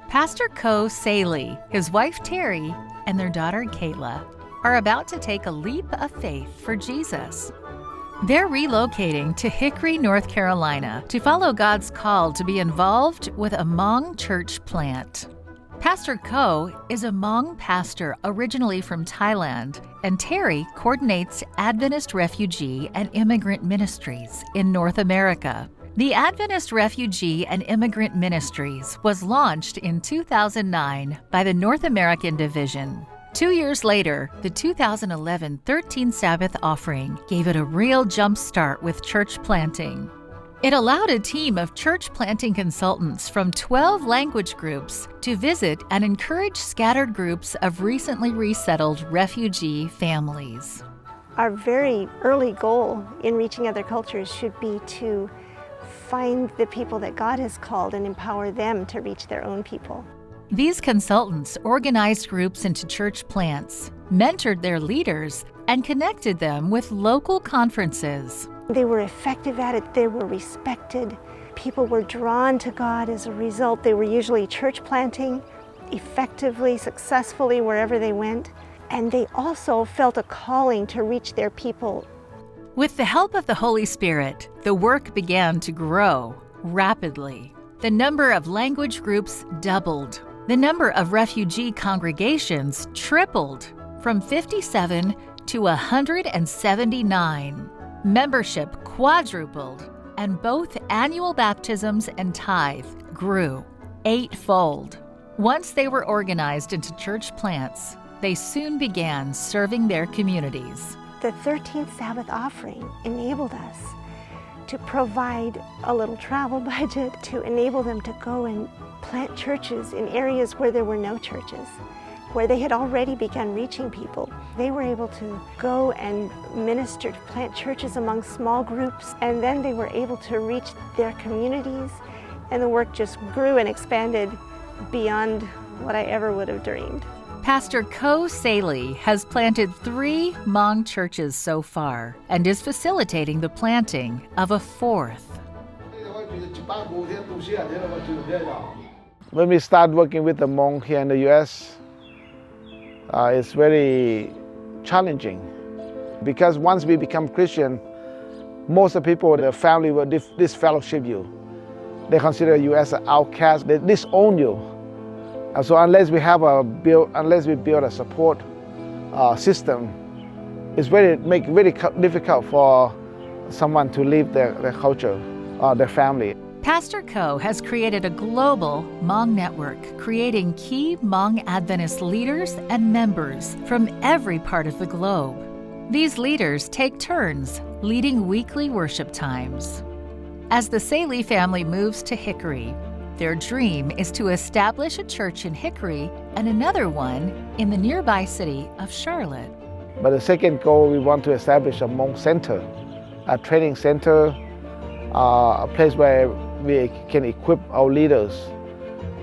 Pastor Protheo-Sound, his wife Terry, and their daughter Kayla are about to take a leap of faith for Jesus. They're relocating to Hickory, North Carolina to follow God's call to be involved with a Hmong church plant. Pastor Ko is a Hmong pastor originally from Thailand, and Terry coordinates Adventist refugee and immigrant ministries in North America. The Adventist Refugee and Immigrant Ministries was launched in 2009 by the North American Division. 2 years later, the 2011 13th Sabbath offering gave it a real jump start with church planting. It allowed a team of church planting consultants from 12 language groups to visit and encourage scattered groups of recently resettled refugee families. Our very early goal in reaching other cultures should be to find the people that God has called and empower them to reach their own people. These consultants organized groups into church plants, mentored their leaders, and connected them with local conferences. They were effective at it, they were respected. People were drawn to God as a result. They were usually church planting effectively, successfully wherever they went. And they also felt a calling to reach their people. With the help of the Holy Spirit, the work began to grow rapidly. The number of language groups doubled. The number of refugee congregations tripled from 57 to 179. Membership quadrupled, and both annual baptisms and tithe grew eightfold. Once they were organized into church plants, they soon began serving their communities. The 13th Sabbath offering enabled us to provide a little travel budget to enable them to go and plant churches in areas where there were no churches, where they had already begun reaching people. They were able to go and minister, to plant churches among small groups, and then they were able to reach their communities, and the work just grew and expanded beyond what I ever would have dreamed. Pastor Protheo-Sound has planted 3 Hmong churches so far and is facilitating the planting of a 4th. When we start working with the Hmong here in the U.S., it's very challenging because once we become Christian, most of the people, the family will disfellowship you. They consider you as an outcast. They disown you. And so unless we build a support system, it's very difficult for someone to leave their culture, their family. Pastor Ko has created a global Hmong network, creating key Hmong Adventist leaders and members from every part of the globe. These leaders take turns leading weekly worship times. As the Thaise family moves to Hickory, their dream is to establish a church in Hickory and another one in the nearby city of Charlotte. But the second goal, we want to establish a Hmong center, a training center, a place where we can equip our leaders,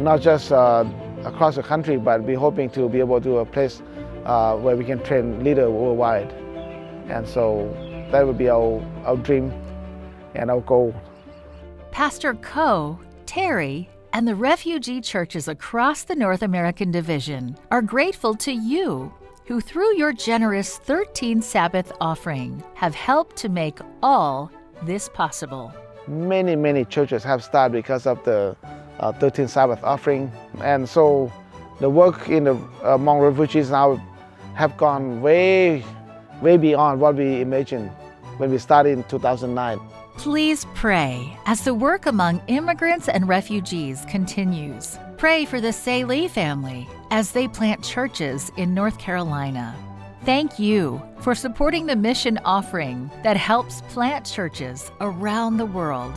not just across the country, but we're hoping to be able to do a place where we can train leaders worldwide. And so that would be our dream and our goal. Pastor Ko, Terry, and the refugee churches across the North American Division are grateful to you, who through your generous 13th Sabbath offering have helped to make all this possible. Many churches have started because of the 13th Sabbath offering. And so the work among refugees now have gone way beyond what we imagined when we started in 2009. Please pray as the work among immigrants and refugees continues. Pray for the Thaise family as they plant churches in North Carolina. Thank you for supporting the mission offering that helps plant churches around the world.